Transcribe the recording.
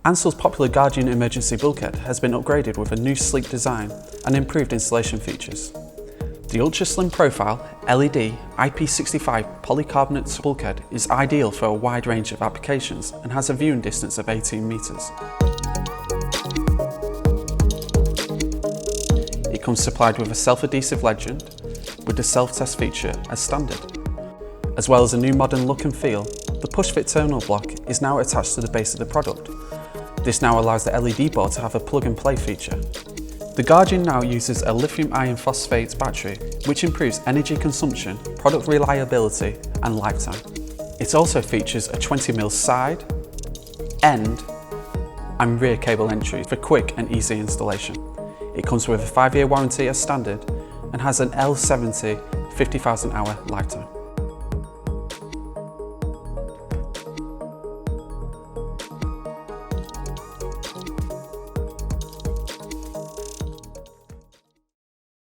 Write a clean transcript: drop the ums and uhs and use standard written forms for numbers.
Ansell's popular Guardian emergency bulkhead has been upgraded with a new sleek design and improved installation features. The ultra-slim profile LED IP65 polycarbonate bulkhead is ideal for a wide range of applications and has a viewing distance of 18 metres. It comes supplied with a self-adhesive legend with the self-test feature as standard. As well as a new modern look and feel, the push-fit terminal block is now attached to the base of the product. This now allows the LED board to have a plug-and-play feature. The Guardian now uses a lithium iron phosphate battery, which improves energy consumption, product reliability and lifetime. It also features a 20mm side, end and rear cable entry for quick and easy installation. It comes with a 5-year warranty as standard and has an L70 50,000 hour lifetime.